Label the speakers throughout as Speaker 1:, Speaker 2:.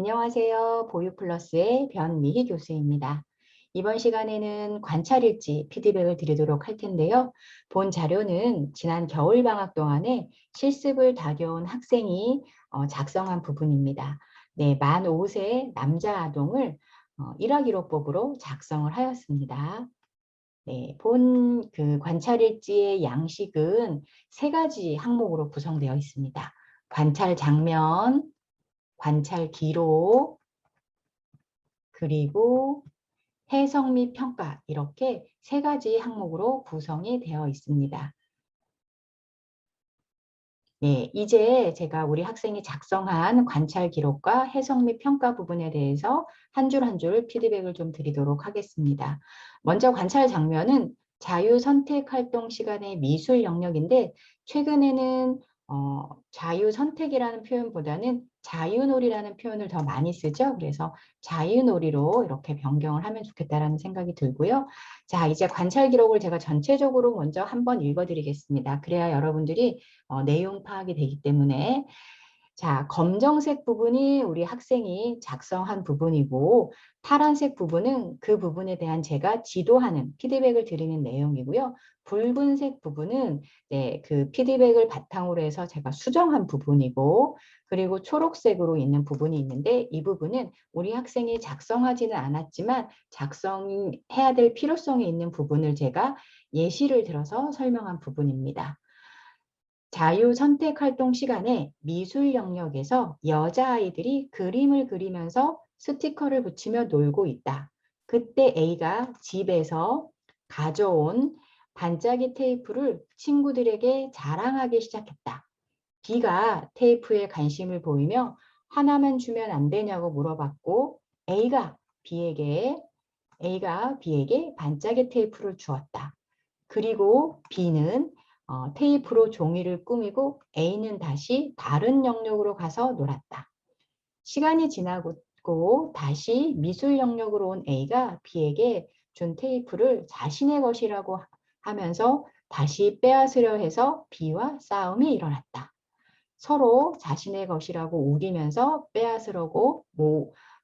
Speaker 1: 안녕하세요. 보유플러스의 변미희 교수입니다. 이번 시간에는 관찰일지 피드백을 드리도록 할 텐데요. 본 자료는 지난 겨울방학 동안에 실습을 다녀온 학생이 작성한 부분입니다. 네, 만 5세 남자 아동을 일화기록법으로 작성을 하였습니다. 네, 본 그 관찰일지의 양식은 세 가지 항목으로 구성되어 있습니다. 관찰 장면, 관찰 기록, 그리고 해석 및 평가 이렇게 세 가지 항목으로 구성이 되어 있습니다. 네, 이제 제가 우리 학생이 작성한 관찰 기록과 해석 및 평가 부분에 대해서 한 줄 한 줄 피드백을 좀 드리도록 하겠습니다. 먼저 관찰 장면은 자유 선택 활동 시간의 미술 영역인데 최근에는 자유 선택이라는 표현보다는 자유놀이라는 표현을 더 많이 쓰죠. 그래서 자유놀이로 이렇게 변경을 하면 좋겠다라는 생각이 들고요. 자, 이제 관찰 기록을 제가 전체적으로 먼저 한번 읽어드리겠습니다. 그래야 여러분들이 내용 파악이 되기 때문에 자, 검정색 부분이 우리 학생이 작성한 부분이고 파란색 부분은 그 부분에 대한 제가 지도하는 피드백을 드리는 내용이고요. 붉은색 부분은 그 피드백을 바탕으로 해서 제가 수정한 부분이고 그리고 초록색으로 있는 부분이 있는데 이 부분은 우리 학생이 작성하지는 않았지만 작성해야 될 필요성이 있는 부분을 제가 예시를 들어서 설명한 부분입니다. 자유 선택 활동 시간에 미술 영역에서 여자아이들이 그림을 그리면서 스티커를 붙이며 놀고 있다. 그때 A가 집에서 가져온 반짝이 테이프를 친구들에게 자랑하기 시작했다. B가 테이프에 관심을 보이며 하나만 주면 안 되냐고 물어봤고 A가 B에게 반짝이 테이프를 주었다. 그리고 B는 테이프로 종이를 꾸미고 A는 다시 다른 영역으로 가서 놀았다. 시간이 지나고 다시 미술 영역으로 온 A가 B에게 준 테이프를 자신의 것이라고 하면서 다시 빼앗으려 해서 B와 싸움이 일어났다. 서로 자신의 것이라고 우기면서 빼앗으려고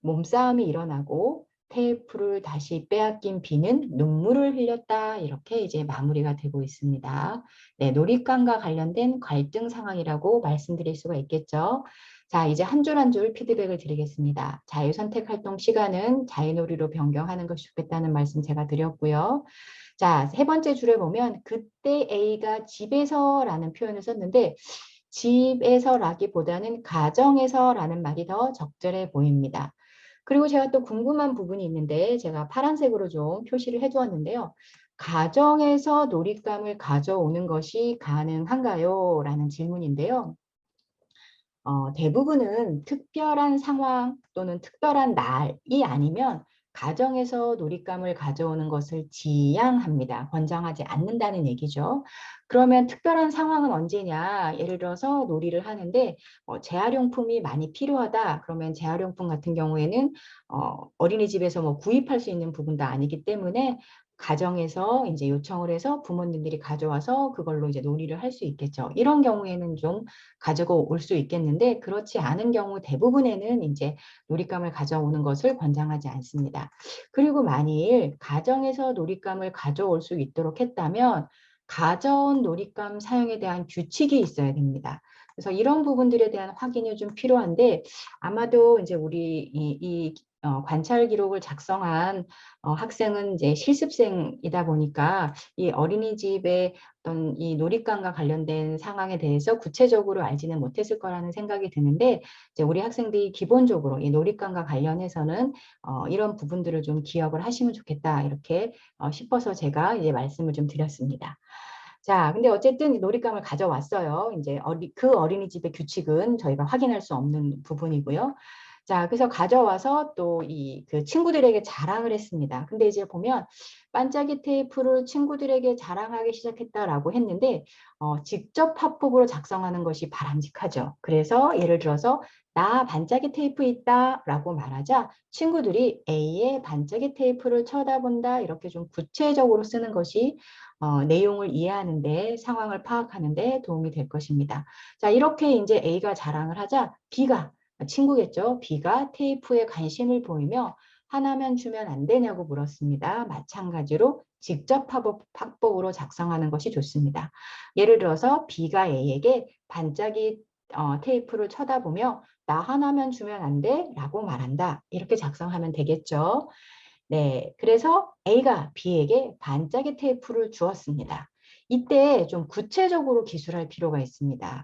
Speaker 1: 몸싸움이 일어나고 테이프를 다시 빼앗긴 B는 눈물을 흘렸다. 이렇게 이제 마무리가 되고 있습니다. 네, 놀잇감과 관련된 갈등 상황이라고 말씀드릴 수가 있겠죠. 자, 이제 한 줄 한 줄 피드백을 드리겠습니다. 자유선택 활동 시간은 자유놀이로 변경하는 것이 좋겠다는 말씀 제가 드렸고요. 자, 세 번째 줄에 보면 그때 A가 집에서라는 표현을 썼는데 집에서라기보다는 가정에서라는 말이 더 적절해 보입니다. 그리고 제가 또 궁금한 부분이 있는데 제가 파란색으로 좀 표시를 해두었는데요. 가정에서 놀잇감을 가져오는 것이 가능한가요? 라는 질문인데요. 대부분은 특별한 상황 또는 특별한 날이 아니면 가정에서 놀잇감을 가져오는 것을 지양합니다. 권장하지 않는다는 얘기죠. 그러면 특별한 상황은 언제냐? 예를 들어서 놀이를 하는데 재활용품이 많이 필요하다. 그러면 재활용품 같은 경우에는 어린이집에서 뭐 구입할 수 있는 부분도 아니기 때문에 가정에서 이제 요청을 해서 부모님들이 가져와서 그걸로 이제 놀이를 할 수 있겠죠. 이런 경우에는 좀 가지고 올 수 있겠는데 그렇지 않은 경우 대부분에는 이제 놀잇감을 가져오는 것을 권장하지 않습니다. 그리고 만일 가정에서 놀잇감을 가져올 수 있도록 했다면 가전 놀잇감 사용에 대한 규칙이 있어야 됩니다. 그래서 이런 부분들에 대한 확인이 좀 필요한데 아마도 이제 우리 이 관찰 기록을 작성한 학생은 이제 실습생이다 보니까 이 어린이집의 어떤 이 놀잇감과 관련된 상황에 대해서 구체적으로 알지는 못했을 거라는 생각이 드는데 이제 우리 학생들이 기본적으로 이 놀잇감과 관련해서는 이런 부분들을 좀 기억을 하시면 좋겠다 이렇게 싶어서 제가 이제 말씀을 좀 드렸습니다. 자, 근데 어쨌든 놀잇감을 가져왔어요. 이제 그 어린이집의 규칙은 저희가 확인할 수 없는 부분이고요. 자, 그래서 가져와서 또 그 친구들에게 자랑을 했습니다. 근데 이제 보면 반짝이 테이프를 친구들에게 자랑하기 시작했다라고 했는데 직접 화법으로 작성하는 것이 바람직하죠. 그래서 예를 들어서 나 반짝이 테이프 있다라고 말하자 친구들이 A의 반짝이 테이프를 쳐다본다 이렇게 좀 구체적으로 쓰는 것이 내용을 이해하는데 상황을 파악하는데 도움이 될 것입니다. 자, 이렇게 이제 A가 자랑을 하자 B가 친구겠죠. B가 테이프에 관심을 보이며 하나만 주면 안 되냐고 물었습니다. 마찬가지로 직접 합법으로 작성하는 것이 좋습니다. 예를 들어서 B가 A에게 반짝이 테이프를 쳐다보며 나 하나만 주면 안 돼? 라고 말한다. 이렇게 작성하면 되겠죠. 네, 그래서 A가 B에게 반짝이 테이프를 주었습니다. 이때 좀 구체적으로 기술할 필요가 있습니다.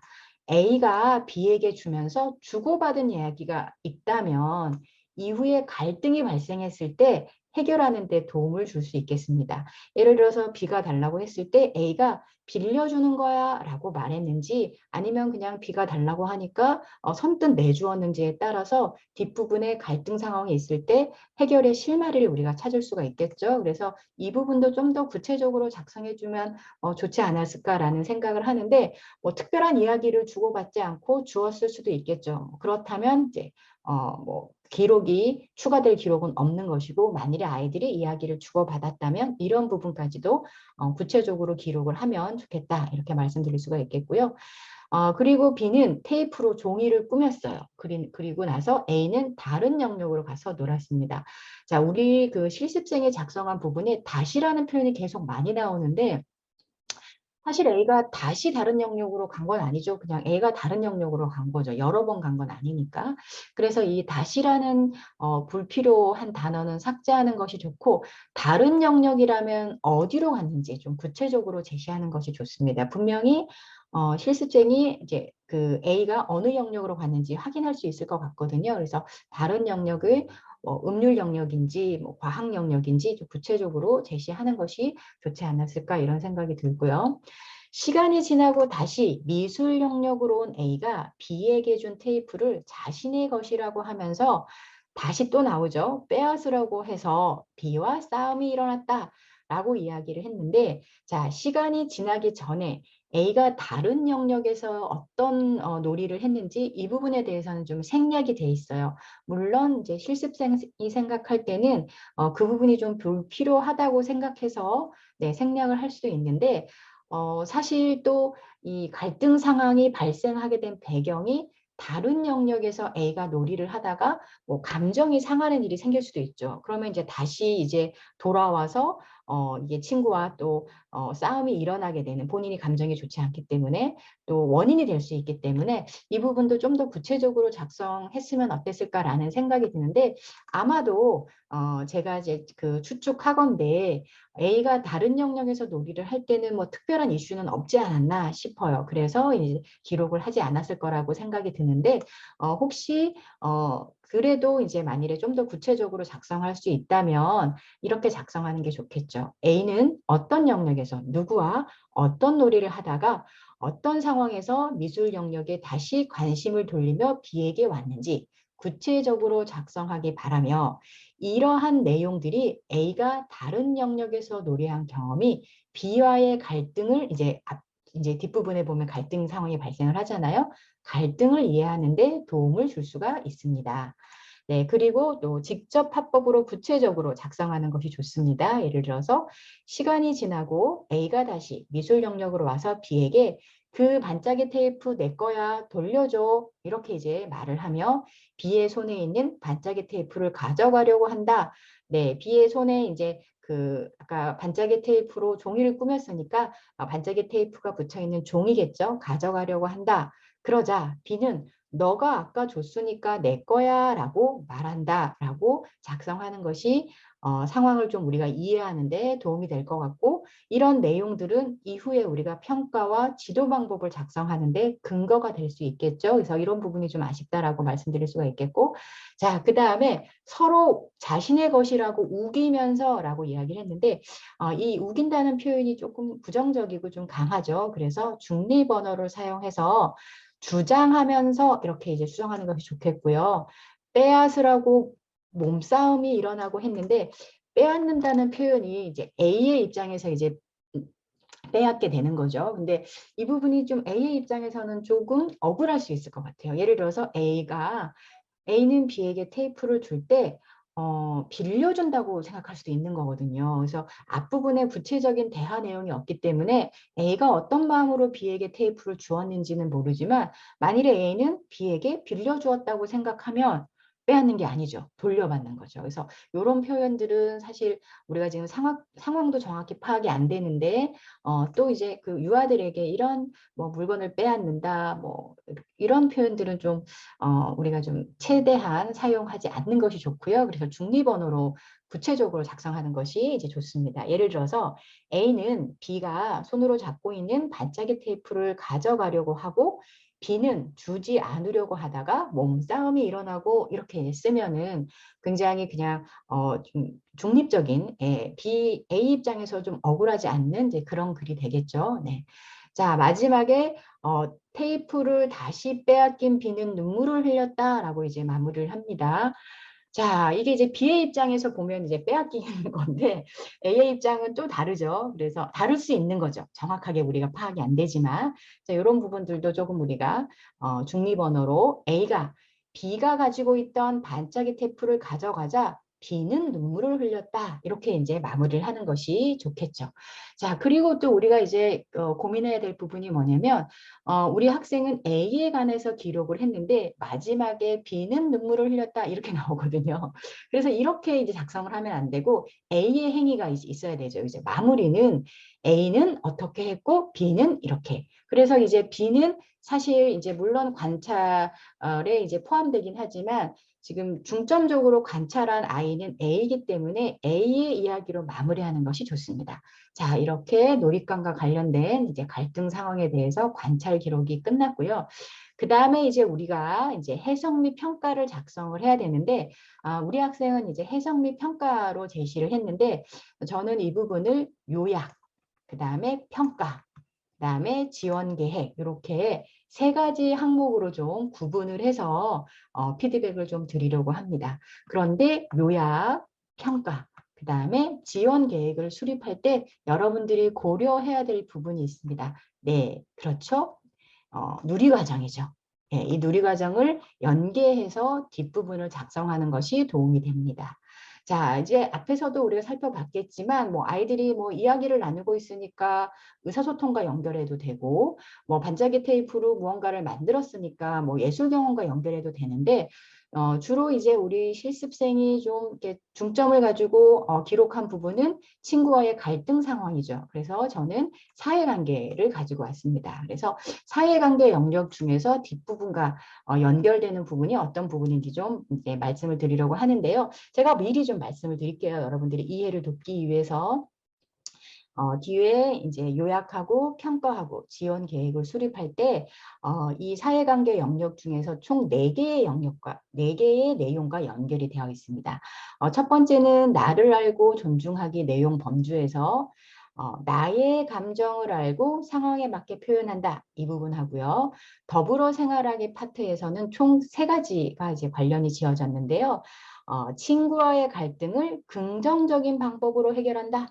Speaker 1: A가 B에게 주면서 주고받은 이야기가 있다면 이후에 갈등이 발생했을 때 해결하는 데 도움을 줄 수 있겠습니다. 예를 들어서 B가 달라고 했을 때 A가 빌려주는 거야 라고 말했는지 아니면 그냥 B가 달라고 하니까 선뜻 내주었는지에 따라서 뒷부분에 갈등 상황이 있을 때 해결의 실마리를 우리가 찾을 수가 있겠죠. 그래서 이 부분도 좀 더 구체적으로 작성해주면 좋지 않았을까라는 생각을 하는데 뭐 특별한 이야기를 주고받지 않고 주었을 수도 있겠죠. 그렇다면 이제 뭐 기록이 추가될 기록은 없는 것이고 만일에 아이들이 이야기를 주고받았다면 이런 부분까지도 구체적으로 기록을 하면 좋겠다 이렇게 말씀드릴 수가 있겠고요. 그리고 B는 테이프로 종이를 꾸몄어요. 그리고 나서 A는 다른 영역으로 가서 놀았습니다. 자, 우리 그 실습생이 작성한 부분에 다시라는 표현이 계속 많이 나오는데 사실 A가 다시 다른 영역으로 간 건 아니죠. 그냥 A가 다른 영역으로 간 거죠. 여러 번 간 건 아니니까. 그래서 이 다시라는 불필요한 단어는 삭제하는 것이 좋고 다른 영역이라면 어디로 갔는지 좀 구체적으로 제시하는 것이 좋습니다. 분명히 실습생이 이제 그 A가 어느 영역으로 갔는지 확인할 수 있을 것 같거든요. 그래서 다른 영역을 음률 영역인지 뭐 과학 영역인지 좀 구체적으로 제시하는 것이 좋지 않았을까 이런 생각이 들고요. 시간이 지나고 다시 미술 영역으로 온 A가 B에게 준 테이프를 자신의 것이라고 하면서 다시 또 나오죠. 빼앗으라고 해서 B와 싸움이 일어났다. 라고 이야기를 했는데 자 시간이 지나기 전에 A가 다른 영역에서 어떤 놀이를 했는지 이 부분에 대해서는 좀 생략이 돼 있어요. 물론 이제 실습생이 생각할 때는 그 부분이 좀 불필요하다고 생각해서 네, 생략을 할 수도 있는데 사실 또 이 갈등 상황이 발생하게 된 배경이 다른 영역에서 A가 놀이를 하다가 뭐 감정이 상하는 일이 생길 수도 있죠. 그러면 이제 다시 이제 돌아와서 이게 친구와 또 싸움이 일어나게 되는 본인이 감정이 좋지 않기 때문에 또 원인이 될 수 있기 때문에 이 부분도 좀 더 구체적으로 작성했으면 어땠을까라는 생각이 드는데 아마도 제가 이제 그 추측하건대 A가 다른 영역에서 놀이를 할 때는 뭐 특별한 이슈는 없지 않았나 싶어요. 그래서 이제 기록을 하지 않았을 거라고 생각이 드는데 혹시 그래도 이제 만일에 좀 더 구체적으로 작성할 수 있다면 이렇게 작성하는 게 좋겠죠. A는 어떤 영역에서 누구와 어떤 놀이를 하다가 어떤 상황에서 미술 영역에 다시 관심을 돌리며 B에게 왔는지 구체적으로 작성하기 바라며 이러한 내용들이 A가 다른 영역에서 놀이한 경험이 B와의 갈등을 이제 뒷부분에 보면 갈등 상황이 발생을 하잖아요. 갈등을 이해하는 데 도움을 줄 수가 있습니다. 네, 그리고 또 직접 합법으로 구체적으로 작성하는 것이 좋습니다. 예를 들어서 시간이 지나고 A가 다시 미술 영역으로 와서 B에게 그 반짝이 테이프 내 거야 돌려줘 이렇게 이제 말을 하며 B의 손에 있는 반짝이 테이프를 가져가려고 한다. 네, B의 손에 이제 그 아까 반짝이 테이프로 종이를 꾸몄으니까 반짝이 테이프가 붙어 있는 종이겠죠. 가져가려고 한다. 그러자 B는 너가 아까 줬으니까 내 거야 라고 말한다 라고 작성하는 것이 상황을 좀 우리가 이해하는 데 도움이 될 것 같고 이런 내용들은 이후에 우리가 평가와 지도 방법을 작성하는 데 근거가 될 수 있겠죠. 그래서 이런 부분이 좀 아쉽다라고 말씀드릴 수가 있겠고 자, 그 다음에 서로 자신의 것이라고 우기면서 라고 이야기를 했는데 이 우긴다는 표현이 조금 부정적이고 좀 강하죠. 그래서 중립 언어를 사용해서 주장하면서 이렇게 이제 수정하는 것이 좋겠고요. 빼앗으라고 몸싸움이 일어나고 했는데 빼앗는다는 표현이 이제 A의 입장에서 이제 빼앗게 되는 거죠. 근데 이 부분이 좀 A의 입장에서는 조금 억울할 수 있을 것 같아요. 예를 들어서 A는 B에게 테이프를 줄 때 빌려준다고 생각할 수도 있는 거거든요. 그래서 앞부분에 구체적인 대화 내용이 없기 때문에 A가 어떤 마음으로 B에게 테이프를 주었는지는 모르지만 만일에 A는 B에게 빌려주었다고 생각하면 빼앗는 게 아니죠. 돌려받는 거죠. 그래서 이런 표현들은 사실 우리가 지금 상황도 정확히 파악이 안 되는데 또 이제 그 유아들에게 이런 뭐 물건을 빼앗는다 뭐 이런 표현들은 좀 우리가 좀 최대한 사용하지 않는 것이 좋고요. 그래서 중립 언어로 구체적으로 작성하는 것이 이제 좋습니다. 예를 들어서 A는 B가 손으로 잡고 있는 반짝이 테이프를 가져가려고 하고 B는 주지 않으려고 하다가 몸싸움이 일어나고 이렇게 쓰면은 굉장히 그냥 좀 중립적인 B, A 입장에서 좀 억울하지 않는 이제 그런 글이 되겠죠. 네. 자, 마지막에 테이프를 다시 빼앗긴 B는 눈물을 흘렸다라고 이제 마무리를 합니다. 자, 이게 이제 B의 입장에서 보면 이제 빼앗긴 건데 A의 입장은 또 다르죠. 그래서 다를 수 있는 거죠. 정확하게 우리가 파악이 안 되지만 자, 이런 부분들도 조금 우리가 중립 언어로 A가 B가 가지고 있던 반짝이 테이프를 가져가자 B는 눈물을 흘렸다. 이렇게 이제 마무리를 하는 것이 좋겠죠. 자, 그리고 또 우리가 이제 고민해야 될 부분이 뭐냐면 우리 학생은 A에 관해서 기록을 했는데 마지막에 B는 눈물을 흘렸다 이렇게 나오거든요. 그래서 이렇게 이제 작성을 하면 안 되고 A의 행위가 있어야 되죠. 이제 마무리는 A는 어떻게 했고 B는 이렇게. 그래서 이제 B는 사실 이제 물론 관찰에 이제 포함되긴 하지만 지금 중점적으로 관찰한 아이는 A이기 때문에 A의 이야기로 마무리하는 것이 좋습니다. 자, 이렇게 놀잇감과 관련된 이제 갈등 상황에 대해서 관찰 기록이 끝났고요. 그 다음에 이제 우리가 이제 해석 및 평가를 작성을 해야 되는데, 우리 학생은 이제 해석 및 평가로 제시를 했는데, 저는 이 부분을 요약, 그 다음에 평가, 그 다음에 지원 계획, 이렇게 세 가지 항목으로 좀 구분을 해서 피드백을 좀 드리려고 합니다. 그런데 요약, 평가, 그 다음에 지원 계획을 수립할 때 여러분들이 고려해야 될 부분이 있습니다. 네, 그렇죠. 누리과정이죠. 예, 이 누리과정을 연계해서 뒷부분을 작성하는 것이 도움이 됩니다. 자, 이제 앞에서도 우리가 살펴봤겠지만, 뭐, 아이들이 뭐, 이야기를 나누고 있으니까 의사소통과 연결해도 되고, 뭐, 반짝이 테이프로 무언가를 만들었으니까, 뭐, 예술 경험과 연결해도 되는데, 주로 이제 우리 실습생이 좀 이렇게 중점을 가지고 기록한 부분은 친구와의 갈등 상황이죠. 그래서 저는 사회관계를 가지고 왔습니다. 그래서 사회관계 영역 중에서 뒷부분과 연결되는 부분이 어떤 부분인지 좀 이제 말씀을 드리려고 하는데요. 제가 미리 좀 말씀을 드릴게요. 여러분들이 이해를 돕기 위해서. 뒤에 이제 요약하고 평가하고 지원 계획을 수립할 때, 이 사회관계 영역 중에서 총 4개의 영역과 4개의 내용과 연결이 되어 있습니다. 첫 번째는 나를 알고 존중하기 내용 범주에서 나의 감정을 알고 상황에 맞게 표현한다. 이 부분 하고요. 더불어 생활하기 파트에서는 총 3가지가 이제 관련이 지어졌는데요. 친구와의 갈등을 긍정적인 방법으로 해결한다.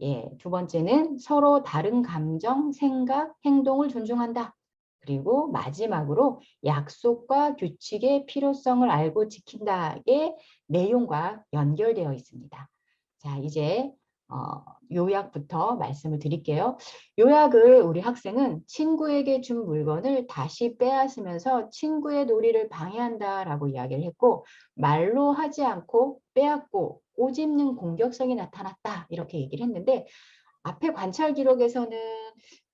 Speaker 1: 예, 두 번째는 서로 다른 감정, 생각, 행동을 존중한다. 그리고 마지막으로 약속과 규칙의 필요성을 알고 지킨다의 내용과 연결되어 있습니다. 자, 이제 요약부터 말씀을 드릴게요. 요약을 우리 학생은 친구에게 준 물건을 다시 빼앗으면서 친구의 놀이를 방해한다라고 이야기를 했고 말로 하지 않고 빼앗고 꼬집는 공격성이 나타났다 이렇게 얘기를 했는데 앞에 관찰 기록에서는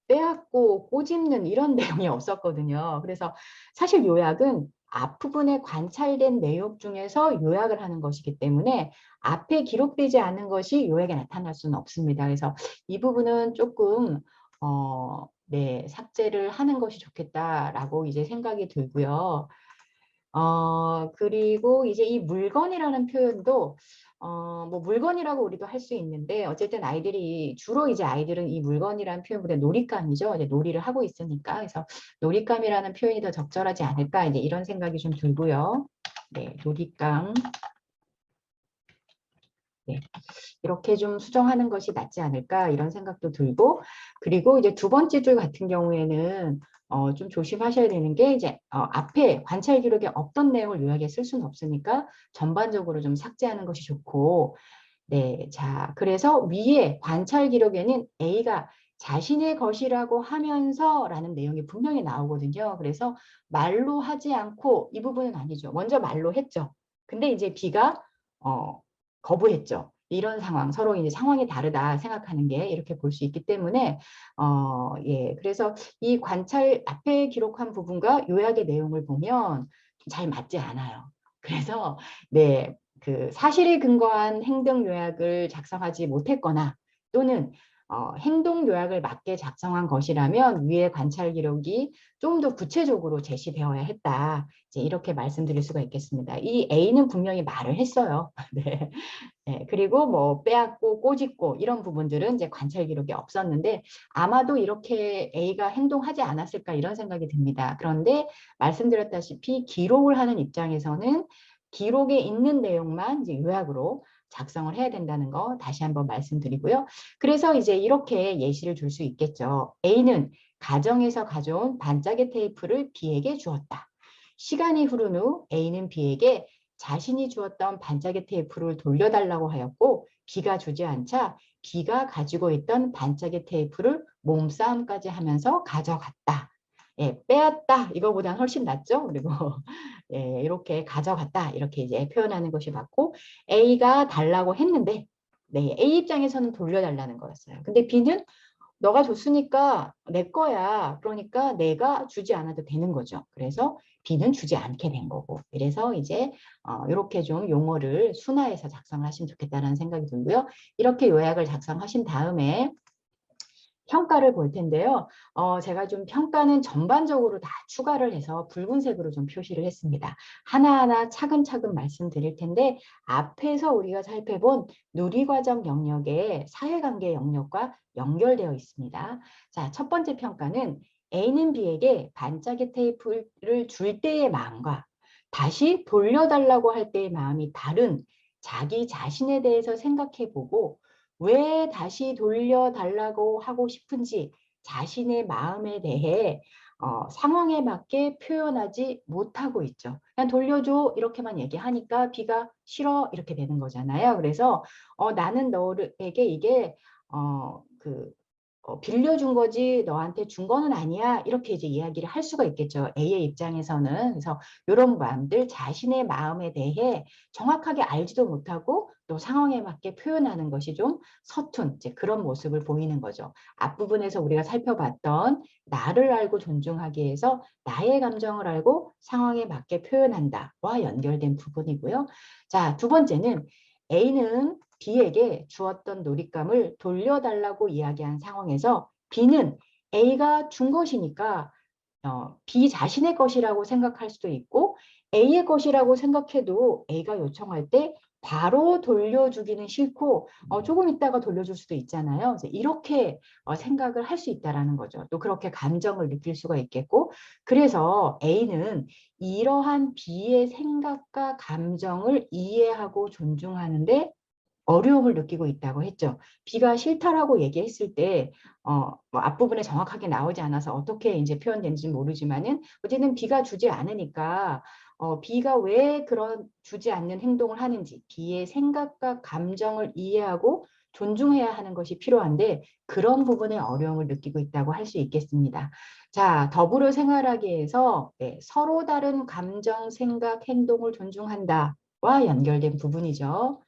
Speaker 1: 빼앗고 꼬집는 이런 내용이 없었거든요. 그래서 사실 요약은 앞부분에 관찰된 내용 중에서 요약을 하는 것이기 때문에 앞에 기록되지 않은 것이 요약에 나타날 수는 없습니다. 그래서 이 부분은 조금 네, 삭제를 하는 것이 좋겠다라고 이제 생각이 들고요. 그리고 이제 이 물건이라는 표현도 뭐 물건이라고 우리도 할 수 있는데 어쨌든 아이들이 주로 이제 아이들은 이 물건이라는 표현보다 놀잇감이죠. 이제 놀이를 하고 있으니까 그래서 놀잇감이라는 표현이 더 적절하지 않을까 이제 이런 생각이 좀 들고요. 네, 놀잇감. 네, 이렇게 좀 수정하는 것이 낫지 않을까 이런 생각도 들고 그리고 이제 두 번째 줄 같은 경우에는 좀 조심하셔야 되는 게 이제 앞에 관찰 기록에 없던 내용을 요약에 쓸 수는 없으니까 전반적으로 좀 삭제하는 것이 좋고 네, 자, 그래서 위에 관찰 기록에는 A가 자신의 것이라고 하면서라는 내용이 분명히 나오거든요. 그래서 말로 하지 않고 이 부분은 아니죠. 먼저 말로 했죠. 근데 이제 B가 거부했죠. 이런 상황, 서로 이제 상황이 다르다 생각하는 게 이렇게 볼 수 있기 때문에 예, 그래서 이 관찰 앞에 기록한 부분과 요약의 내용을 보면 잘 맞지 않아요. 그래서 네, 그 사실에 근거한 행동 요약을 작성하지 못했거나 또는 행동 요약을 맞게 작성한 것이라면 위의 관찰 기록이 좀 더 구체적으로 제시되어야 했다. 이제 이렇게 말씀드릴 수가 있겠습니다. 이 A는 분명히 말을 했어요. 네. 네, 그리고 뭐 빼앗고 꼬집고 이런 부분들은 이제 관찰 기록이 없었는데 아마도 이렇게 A가 행동하지 않았을까 이런 생각이 듭니다. 그런데 말씀드렸다시피 기록을 하는 입장에서는 기록에 있는 내용만 이제 요약으로 작성을 해야 된다는 거 다시 한번 말씀드리고요. 그래서 이제 이렇게 예시를 줄 수 있겠죠. A는 가정에서 가져온 반짝이 테이프를 B에게 주었다. 시간이 흐른 후 A는 B에게 자신이 주었던 반짝이 테이프를 돌려달라고 하였고 B가 주지 않자 B가 가지고 있던 반짝이 테이프를 몸싸움까지 하면서 가져갔다. 예, 빼앗다 이거보다는 훨씬 낫죠. 그리고 예, 이렇게 가져갔다 이렇게 이제 표현하는 것이 맞고 A가 달라고 했는데 네, A 입장에서는 돌려달라는 거였어요. 근데 B는 너가 줬으니까 내 거야. 그러니까 내가 주지 않아도 되는 거죠. 그래서 B는 주지 않게 된 거고. 그래서 이제 이렇게 좀 용어를 순화해서 작성을 하시면 좋겠다는 생각이 들고요. 이렇게 요약을 작성하신 다음에 평가를 볼 텐데요. 제가 좀 평가는 전반적으로 다 추가를 해서 붉은색으로 좀 표시를 했습니다. 하나하나 차근차근 말씀드릴 텐데 앞에서 우리가 살펴본 누리과정 영역의 사회관계 영역과 연결되어 있습니다. 자, 첫 번째 평가는 A는 B에게 반짝이 테이프를 줄 때의 마음과 다시 돌려달라고 할 때의 마음이 다른 자기 자신에 대해서 생각해보고 왜 다시 돌려달라고 하고 싶은지 자신의 마음에 대해 상황에 맞게 표현하지 못하고 있죠. 그냥 돌려줘 이렇게만 얘기하니까 B가 싫어 이렇게 되는 거잖아요. 그래서 나는 너에게 이게 빌려준 거지 너한테 준 거는 아니야 이렇게 이제 이야기를 할 수가 있겠죠. A의 입장에서는. 그래서 이런 마음들 자신의 마음에 대해 정확하게 알지도 못하고 또 상황에 맞게 표현하는 것이 좀 서툰 이제 그런 모습을 보이는 거죠. 앞부분에서 우리가 살펴봤던 나를 알고 존중하기 위해서 나의 감정을 알고 상황에 맞게 표현한다와 연결된 부분이고요. 자, 두 번째는 A는 B에게 주었던 놀잇감을 돌려달라고 이야기한 상황에서 B는 A가 준 것이니까 B 자신의 것이라고 생각할 수도 있고 A의 것이라고 생각해도 A가 요청할 때 바로 돌려주기는 싫고 조금 있다가 돌려줄 수도 있잖아요. 그래서 이렇게 생각을 할 수 있다라는 거죠. 또 그렇게 감정을 느낄 수가 있겠고 그래서 A는 이러한 B의 생각과 감정을 이해하고 존중하는데 어려움을 느끼고 있다고 했죠. B가 싫다라고 얘기했을 때, 뭐 앞부분에 정확하게 나오지 않아서 어떻게 이제 표현되는지 모르지만은, 어쨌든 B가 주지 않으니까, B가 왜 그런 주지 않는 행동을 하는지, B의 생각과 감정을 이해하고 존중해야 하는 것이 필요한데, 그런 부분에 어려움을 느끼고 있다고 할 수 있겠습니다. 자, 더불어 생활하기 위해서 네, 서로 다른 감정, 생각, 행동을 존중한다와 연결된 부분이죠.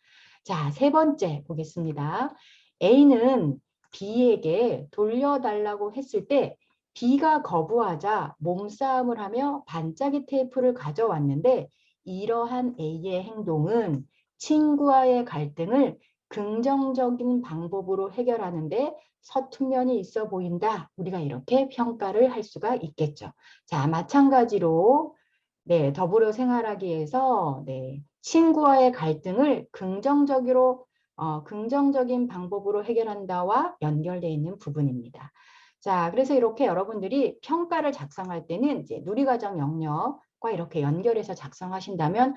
Speaker 1: 자, 세 번째 보겠습니다. A는 B에게 돌려달라고 했을 때 B가 거부하자 몸싸움을 하며 반짝이 테이프를 가져왔는데 이러한 A의 행동은 친구와의 갈등을 긍정적인 방법으로 해결하는데 서툰 면이 있어 보인다. 우리가 이렇게 평가를 할 수가 있겠죠. 자, 마찬가지로 네, 더불어 생활하기 위해서 네, 친구와의 갈등을 긍정적인 방법으로 해결한다와 연결되어 있는 부분입니다. 자, 그래서 이렇게 여러분들이 평가를 작성할 때는 이제 누리과정 영역과 이렇게 연결해서 작성하신다면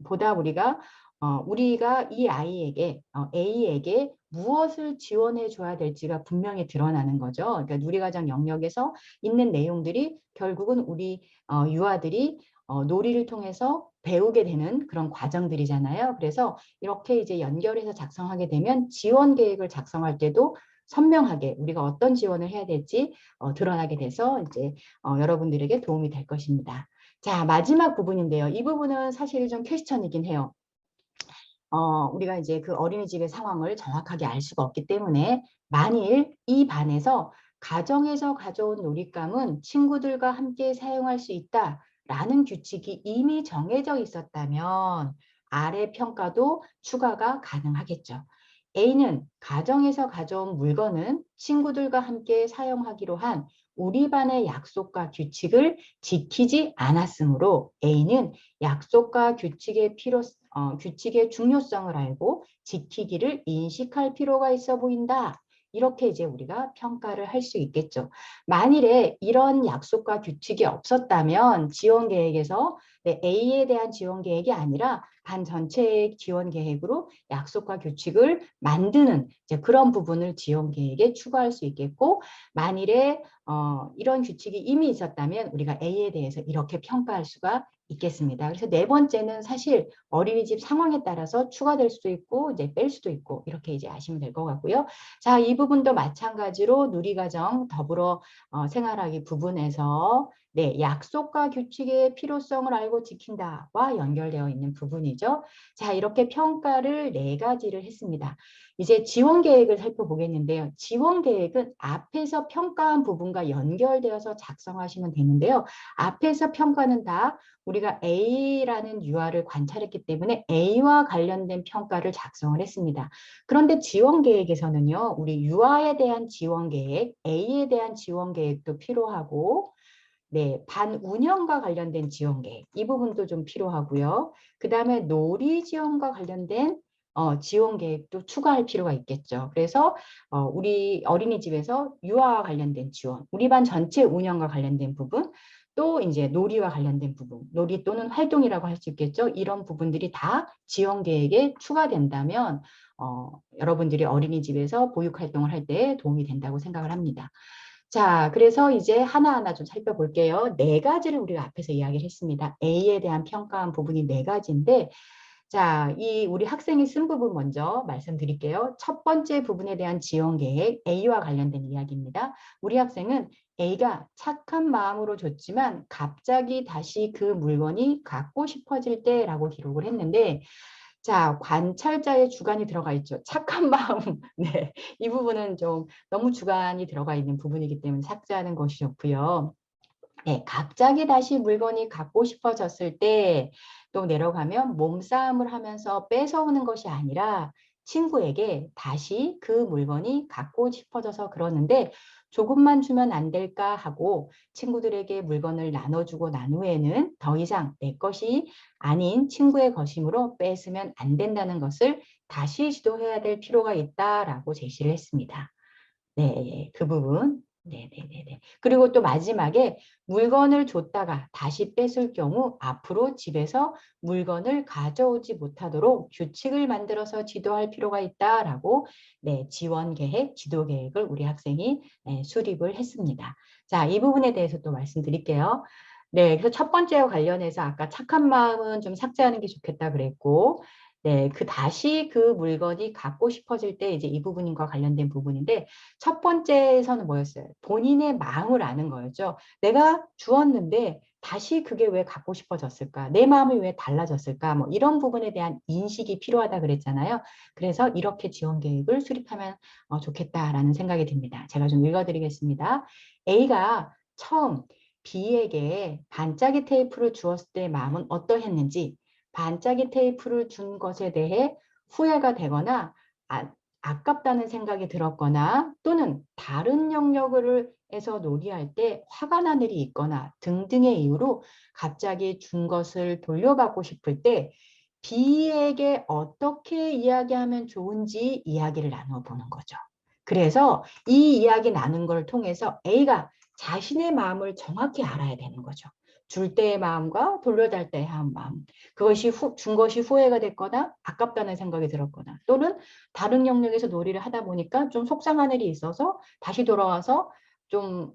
Speaker 1: 보다 우리가 우리가 이 아이에게 A에게 무엇을 지원해 줘야 될지가 분명히 드러나는 거죠. 그러니까 누리과정 영역에서 있는 내용들이 결국은 우리 유아들이 놀이를 통해서 배우게 되는 그런 과정들이잖아요. 그래서 이렇게 이제 연결해서 작성하게 되면 지원 계획을 작성할 때도 선명하게 우리가 어떤 지원을 해야 될지 드러나게 돼서 이제 여러분들에게 도움이 될 것입니다. 자, 마지막 부분인데요. 이 부분은 사실 좀 퀘스천이긴 해요. 우리가 이제 그 어린이집의 상황을 정확하게 알 수가 없기 때문에 만일 이 반에서 가정에서 가져온 놀잇감은 친구들과 함께 사용할 수 있다라는 규칙이 이미 정해져 있었다면 아래 평가도 추가가 가능하겠죠. A는 가정에서 가져온 물건은 친구들과 함께 사용하기로 한 우리 반의 약속과 규칙을 지키지 않았으므로 A는 약속과 규칙의 중요성을 알고 지키기를 인식할 필요가 있어 보인다. 이렇게 이제 우리가 평가를 할 수 있겠죠. 만일에 이런 약속과 규칙이 없었다면 지원 계획에서 A에 대한 지원 계획이 아니라 반 전체의 지원 계획으로 약속과 규칙을 만드는 이제 그런 부분을 지원 계획에 추가할 수 있겠고, 만일에 이런 규칙이 이미 있었다면 우리가 A에 대해서 이렇게 평가할 수가 있겠습니다. 그래서 네 번째는 사실 어린이집 상황에 따라서 추가될 수도 있고 이제 뺄 수도 있고 이렇게 이제 아시면 될 것 같고요. 자, 이 부분도 마찬가지로 누리과정 더불어 생활하기 부분에서 약속과 규칙의 필요성을 알고 지킨다와 연결되어 있는 부분이죠. 자, 이렇게 평가를 네 가지를 했습니다. 이제 지원 계획을 살펴보겠는데요. 지원 계획은 앞에서 평가한 부분과 연결되어서 작성하시면 되는데요. 앞에서 평가는 다 우리가 A라는 유아를 관찰했기 때문에 A와 관련된 평가를 작성을 했습니다. 그런데 지원 계획에서는요, 우리 유아에 대한 지원 계획, A에 대한 지원 계획도 필요하고, 반 운영과 관련된 지원 계획, 이 부분도 좀 필요하고요. 그 다음에 놀이 지원과 관련된 지원 계획도 추가할 필요가 있겠죠. 그래서 우리 어린이집에서 유아와 관련된 지원, 우리 반 전체 운영과 관련된 부분, 또 이제 놀이와 관련된 부분, 놀이 또는 활동이라고 할 수 있겠죠. 이런 부분들이 다 지원 계획에 추가된다면 여러분들이 어린이집에서 보육 활동을 할 때 도움이 된다고 생각을 합니다. 자, 그래서 이제 하나하나 좀 살펴볼게요. 네 가지를 우리가 앞에서 이야기를 했습니다. A에 대한 평가한 부분이 네 가지인데, 자, 이 우리 학생이 쓴 부분 먼저 말씀드릴게요. 첫 번째 부분에 대한 지원 계획, A와 관련된 이야기입니다. 우리 학생은 A가 착한 마음으로 줬지만 갑자기 다시 그 물건이 갖고 싶어질 때라고 기록을 했는데, 자, 관찰자의 주관이 들어가 있죠. 착한 마음. 네. 이 부분은 좀 너무 주관이 들어가 있는 부분이기 때문에 삭제하는 것이 좋고요. 네, 갑자기 다시 물건이 갖고 싶어졌을 때 또 내려가면 몸싸움을 하면서 뺏어오는 것이 아니라 친구에게 다시 그 물건이 갖고 싶어져서 그러는데 조금만 주면 안 될까 하고 친구들에게 물건을 나눠주고 난 후에는 더 이상 내 것이 아닌 친구의 것이므로 뺏으면 안 된다는 것을 다시 지도해야 될 필요가 있다라고 제시를 했습니다. 네, 그 부분. 네네네네. 그리고 또 마지막에 물건을 줬다가 다시 뺏을 경우 앞으로 집에서 물건을 가져오지 못하도록 규칙을 만들어서 지도할 필요가 있다라고 지원 계획, 지도 계획을 우리 학생이 수립을 했습니다. 자, 이 부분에 대해서 또 말씀드릴게요. 네, 그래서 첫 번째와 관련해서 아까 착한 마음은 좀 삭제하는 게 좋겠다 그랬고, 다시 그 물건이 갖고 싶어질 때 이제 이 부분과 관련된 부분인데 첫 번째에서는 뭐였어요? 본인의 마음을 아는 거였죠. 내가 주었는데 다시 그게 왜 갖고 싶어졌을까? 내 마음이 왜 달라졌을까? 뭐 이런 부분에 대한 인식이 필요하다 그랬잖아요. 그래서 이렇게 지원 계획을 수립하면 좋겠다라는 생각이 듭니다. 제가 좀 읽어드리겠습니다. A가 처음 B에게 반짝이 테이프를 주었을 때 마음은 어떠했는지 반짝이 테이프를 준 것에 대해 후회가 되거나 아깝다는 생각이 들었거나 또는 다른 영역에서 놀이할 때 화가 난 일이 있거나 등등의 이유로 갑자기 준 것을 돌려받고 싶을 때 B에게 어떻게 이야기하면 좋은지 이야기를 나눠보는 거죠. 그래서 이 이야기 나눈 걸 통해서 A가 자신의 마음을 정확히 알아야 되는 거죠. 줄 때의 마음과 돌려달 때의 마음. 그것이 준 것이 후회가 됐거나 아깝다는 생각이 들었거나 또는 다른 영역에서 놀이를 하다 보니까 좀 속상한 일이 있어서 다시 돌아와서 좀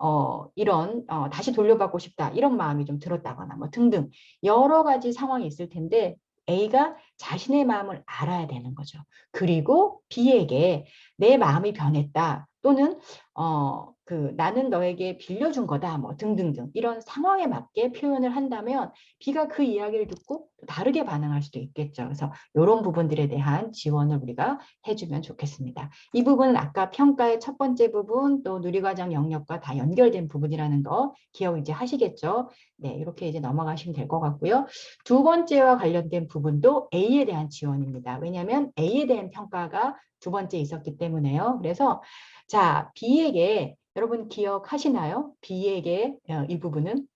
Speaker 1: 이런 다시 돌려받고 싶다 이런 마음이 좀 들었다거나 뭐 등등 여러 가지 상황이 있을 텐데 A가 자신의 마음을 알아야 되는 거죠. 그리고 B에게 내 마음이 변했다 또는 나는 너에게 빌려준 거다 뭐 등등등 이런 상황에 맞게 표현을 한다면 B가 그 이야기를 듣고 다르게 반응할 수도 있겠죠. 그래서 이런 부분들에 대한 지원을 우리가 해주면 좋겠습니다. 이 부분은 아까 평가의 첫 번째 부분 또 누리과정 영역과 다 연결된 부분이라는 거 기억 이제 하시겠죠. 네, 이렇게 이제 넘어가시면 될 것 같고요. 두 번째와 관련된 부분도 A에 대한 지원입니다. 왜냐하면 A에 대한 평가가 두 번째 있었기 때문에요. 그래서 자, B에게 여러분 기억하시나요? B에게 이 부분은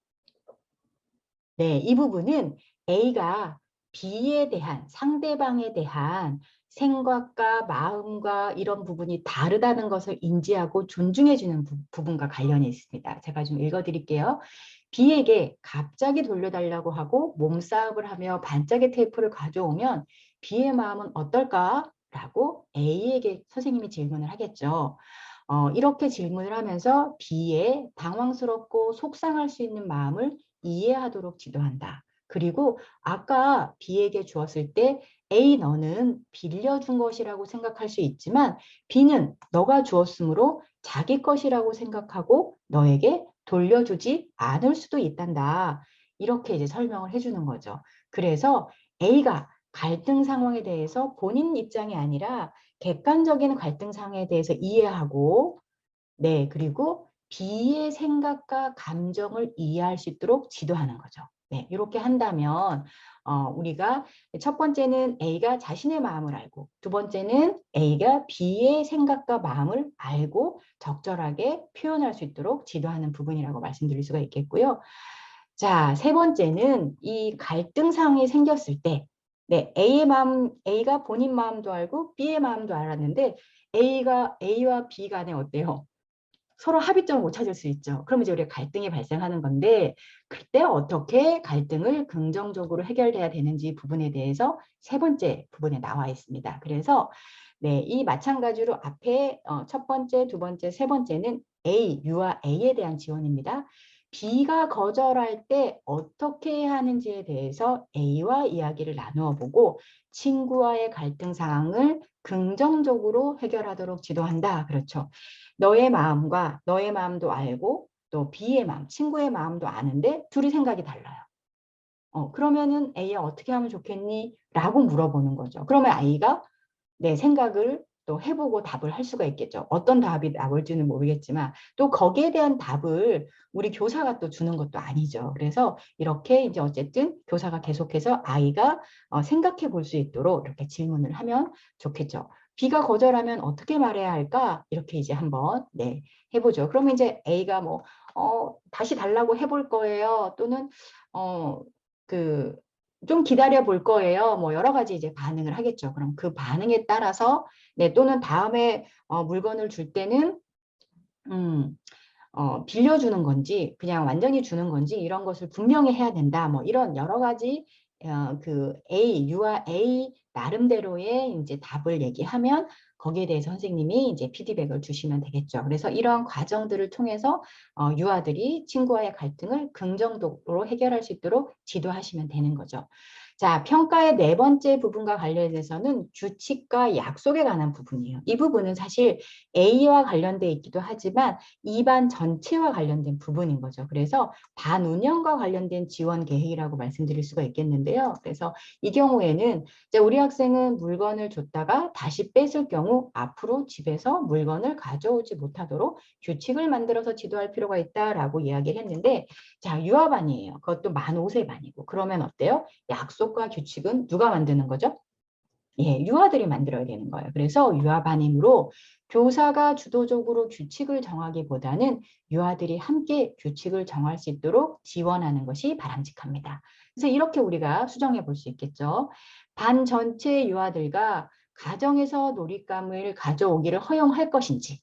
Speaker 1: 네, 이 부분은 A가 B에 대한 상대방에 대한 생각과 마음과 이런 부분이 다르다는 것을 인지하고 존중해주는 부분과 관련이 있습니다. 제가 좀 읽어드릴게요. B에게 갑자기 돌려달라고 하고 몸싸움을 하며 반짝이 테이프를 가져오면 B의 마음은 어떨까? 라고 A에게 선생님이 질문을 하겠죠. 이렇게 질문을 하면서 B의 당황스럽고 속상할 수 있는 마음을 이해하도록 지도한다. 그리고 아까 B에게 주었을 때 A 너는 빌려준 것이라고 생각할 수 있지만 B는 너가 주었으므로 자기 것이라고 생각하고 너에게 돌려주지 않을 수도 있단다. 이렇게 이제 설명을 해주는 거죠. 그래서 A가 갈등 상황에 대해서 본인 입장이 아니라 객관적인 갈등 상황에 대해서 이해하고 네, 그리고 B의 생각과 감정을 이해할 수 있도록 지도하는 거죠. 네, 이렇게 한다면 우리가 첫 번째는 A가 자신의 마음을 알고 두 번째는 A가 B의 생각과 마음을 알고 적절하게 표현할 수 있도록 지도하는 부분이라고 말씀드릴 수가 있겠고요. 자, 세 번째는 이 갈등 상황이 생겼을 때 네, A가 본인 마음도 알고 B의 마음도 알았는데 A와 B 간에 어때요? 서로 합의점을 못 찾을 수 있죠. 그럼 이제 우리가 갈등이 발생하는 건데 그때 어떻게 갈등을 긍정적으로 해결돼야 되는지 부분에 대해서 세 번째 부분에 나와 있습니다. 그래서 네, 이 마찬가지로 앞에 첫 번째, 두 번째, 세 번째는 U와 A에 대한 지원입니다. B가 거절할 때 어떻게 해야 하는지에 대해서 A와 이야기를 나누어 보고 친구와의 갈등 상황을 긍정적으로 해결하도록 지도한다. 그렇죠. 너의 마음과 너의 마음도 알고 또 B의 마음, 친구의 마음도 아는데 둘이 생각이 달라요. 그러면은 A야 어떻게 하면 좋겠니? 라고 물어보는 거죠. 그러면 A가 내 생각을 또 해보고 답을 할 수가 있겠죠. 어떤 답이 나올지는 모르겠지만 또 거기에 대한 답을 우리 교사가 또 주는 것도 아니죠. 그래서 이렇게 이제 어쨌든 교사가 계속해서 아이가 생각해 볼 수 있도록 이렇게 질문을 하면 좋겠죠. B가 거절하면 어떻게 말해야 할까? 이렇게 이제 한번 네, 해보죠. 그러면 이제 A가 뭐 다시 달라고 해볼 거예요. 또는 그 좀 기다려 볼 거예요. 뭐 여러 가지 이제 반응을 하겠죠. 그럼 그 반응에 따라서 네, 또는 다음에 물건을 줄 때는 빌려주는 건지 그냥 완전히 주는 건지 이런 것을 분명히 해야 된다. 뭐 이런 여러 가지 U와 A 나름대로의 이제 답을 얘기하면 거기에 대해서 선생님이 이제 피드백을 주시면 되겠죠. 그래서 이러한 과정들을 통해서 유아들이 친구와의 갈등을 긍정적으로 해결할 수 있도록 지도하시면 되는 거죠. 자, 평가의 네 번째 부분과 관련해서는 규칙과 약속에 관한 부분이에요. 이 부분은 사실 A와 관련돼 있기도 하지만 이 반 전체와 관련된 부분인 거죠. 그래서 반 운영과 관련된 지원 계획이라고 말씀드릴 수가 있겠는데요. 그래서 이 경우에는 이제 우리 학생은 물건을 줬다가 다시 뺏을 경우 앞으로 집에서 물건을 가져오지 못하도록 규칙을 만들어서 지도할 필요가 있다라고 이야기를 했는데 자, 유아반이에요. 그것도 만 5세 반이고 그러면 어때요? 약속과 규칙은 누가 만드는 거죠? 예, 유아들이 만들어야 되는 거예요. 그래서 유아반이므로 교사가 주도적으로 규칙을 정하기보다는 유아들이 함께 규칙을 정할 수 있도록 지원하는 것이 바람직합니다. 그래서 이렇게 우리가 수정해 볼 수 있겠죠. 반 전체 유아들과 가정에서 놀잇감을 가져오기를 허용할 것인지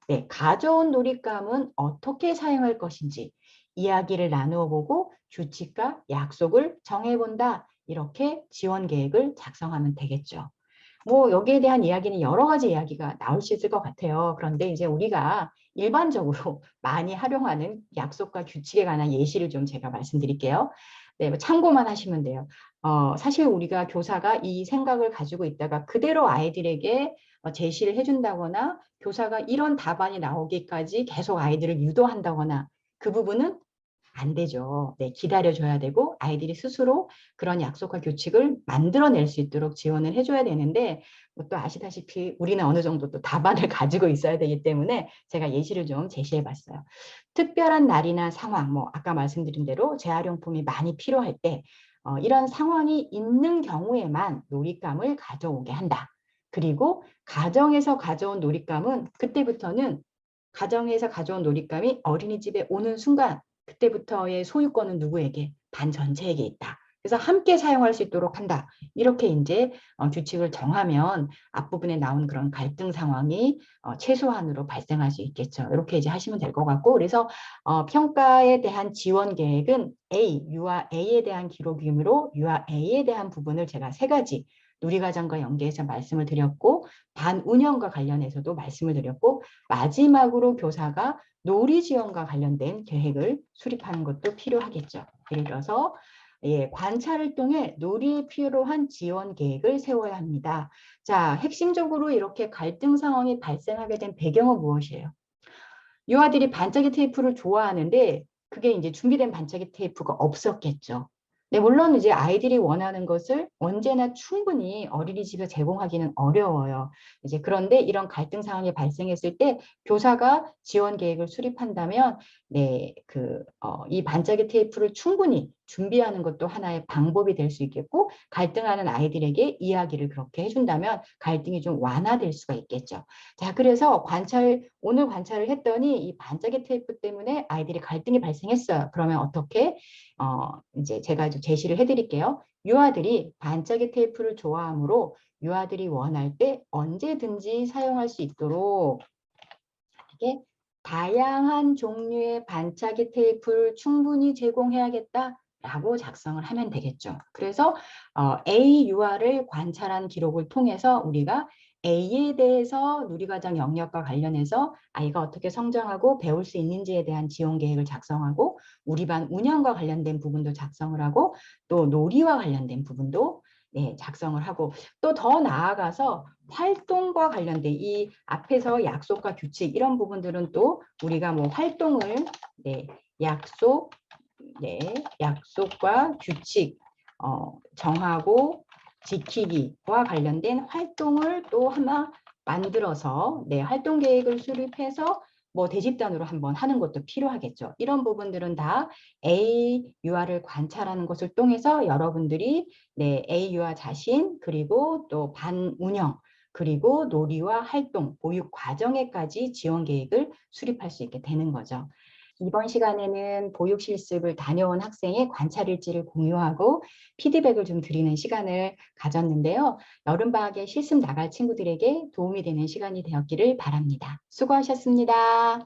Speaker 1: 네, 가져온 놀잇감은 어떻게 사용할 것인지 이야기를 나누어 보고 규칙과 약속을 정해본다. 이렇게 지원 계획을 작성하면 되겠죠. 뭐 여기에 대한 이야기는 여러 가지 이야기가 나올 수 있을 것 같아요. 그런데 이제 우리가 일반적으로 많이 활용하는 약속과 규칙에 관한 예시를 좀 제가 말씀드릴게요. 네, 뭐 참고만 하시면 돼요. 사실 우리가 교사가 이 생각을 가지고 있다가 그대로 아이들에게 제시를 해준다거나 교사가 이런 답안이 나오기까지 계속 아이들을 유도한다거나 그 부분은 안 되죠. 네, 기다려줘야 되고 아이들이 스스로 그런 약속과 규칙을 만들어낼 수 있도록 지원을 해줘야 되는데 또 아시다시피 우리는 어느 정도 또 답안을 가지고 있어야 되기 때문에 제가 예시를 좀 제시해 봤어요. 특별한 날이나 상황, 뭐 아까 말씀드린 대로 재활용품이 많이 필요할 때 이런 상황이 있는 경우에만 놀잇감을 가져오게 한다. 그리고 가정에서 가져온 놀잇감은 그때부터는 가정에서 가져온 놀잇감이 어린이집에 오는 순간 그때부터의 소유권은 누구에게? 반 전체에게 있다. 그래서 함께 사용할 수 있도록 한다. 이렇게 이제 규칙을 정하면 앞부분에 나온 그런 갈등 상황이 최소한으로 발생할 수 있겠죠. 이렇게 이제 하시면 될 것 같고 그래서 평가에 대한 지원 계획은 A, 유아 A에 대한 기록이므로 유아 A에 대한 부분을 제가 세 가지 누리과정과 연계해서 말씀을 드렸고 반운영과 관련해서도 말씀을 드렸고 마지막으로 교사가 놀이 지원과 관련된 계획을 수립하는 것도 필요하겠죠. 예를 들어서 관찰을 통해 놀이에 필요한 지원 계획을 세워야 합니다. 자, 핵심적으로 이렇게 갈등 상황이 발생하게 된 배경은 무엇이에요? 유아들이 반짝이 테이프를 좋아하는데 그게 이제 준비된 반짝이 테이프가 없었겠죠. 네, 물론 이제 아이들이 원하는 것을 언제나 충분히 어린이집에 제공하기는 어려워요. 이제 그런데 이런 갈등 상황이 발생했을 때 교사가 지원 계획을 수립한다면 네, 이 반짝이 테이프를 충분히 준비하는 것도 하나의 방법이 될 수 있겠고 갈등하는 아이들에게 이야기를 그렇게 해준다면 갈등이 좀 완화될 수가 있겠죠. 자, 그래서 오늘 관찰을 했더니 이 반짝이 테이프 때문에 아이들이 갈등이 발생했어요. 그러면 어떻게? 이제 제가 제시를 해드릴게요. 유아들이 반짝이 테이프를 좋아하므로 유아들이 원할 때 언제든지 사용할 수 있도록 이게 다양한 종류의 반짝이 테이프를 충분히 제공해야겠다라고 작성을 하면 되겠죠. 그래서 A 유아를 관찰한 기록을 통해서 우리가 A에 대해서 누리과정 영역과 관련해서 아이가 어떻게 성장하고 배울 수 있는지에 대한 지원 계획을 작성하고 우리 반 운영과 관련된 부분도 작성을 하고 또 놀이와 관련된 부분도 네, 작성을 하고 또 더 나아가서 활동과 관련된 이 앞에서 약속과 규칙 이런 부분들은 또 우리가 뭐 활동을 네, 약속과 규칙 정하고 지키기와 관련된 활동을 또 하나 만들어서 네, 활동 계획을 수립해서 뭐 대집단으로 한번 하는 것도 필요하겠죠. 이런 부분들은 다 AUR을 관찰하는 것을 통해서 여러분들이 네, AUR 자신 그리고 또 반운영 그리고 놀이와 활동, 보육 과정에까지 지원 계획을 수립할 수 있게 되는 거죠. 이번 시간에는 보육 실습을 다녀온 학생의 관찰 일지를 공유하고 피드백을 좀 드리는 시간을 가졌는데요. 여름방학에 실습 나갈 친구들에게 도움이 되는 시간이 되었기를 바랍니다. 수고하셨습니다.